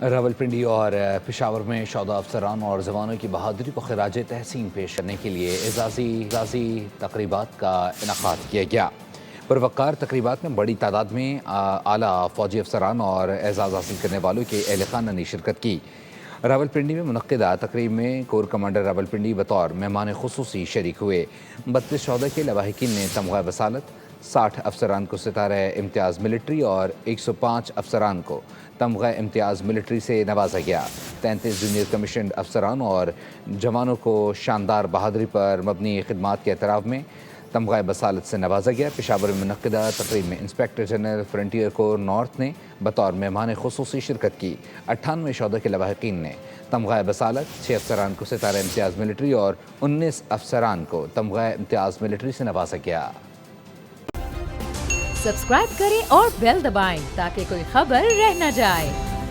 रावलपिंडी और पेशावर में शोधा अफसरान और जवानों की बहादुरी को खराज तहसीन पेश करने के लिए एजाजी तकरीबात का इनकाद किया गया। पुरवकार तकरीबात में बड़ी तादाद में आला फौजी अफसरान और एजाज़ हासिल करने वालों के अहल खाना ने शिरकत की। रावलपिंडी में मुनक्किदा तकरीब में कोर कमांडर रावलपिंडी बतौर मेहमान खुसूसी शरीक हुए। 32 शोधा के लवाहिकीन ने तमगा वसालत, 60 अफसरान को सितारा इम्तियाज़ मिलिट्री और 105 अफसरान को तमगा इम्तियाज़ मिलिट्री से नवाजा गया। 33 जूनियर कमीशन अफसरान और जवानों को शानदार बहादुरी पर मबनी खिदमात के एतराफ़ में तमगा बसालत से नवाजा गया। पेशावर में मुनक्किदा तकरीब में inspector general frontier core north ने बतौर मेहमान खुसूसी शिरकत की। 98 शोधा के लवाहिकीन ने तमगा बसालत, 6 अफसरान को सितारा इम्तियाज़ मिलिट्री और 19 अफसरान को तमगा इम्तियाज़ मिलिट्री से नवाजा गया। सब्सक्राइब करें और बेल दबाएं ताकि कोई खबर रह न जाए।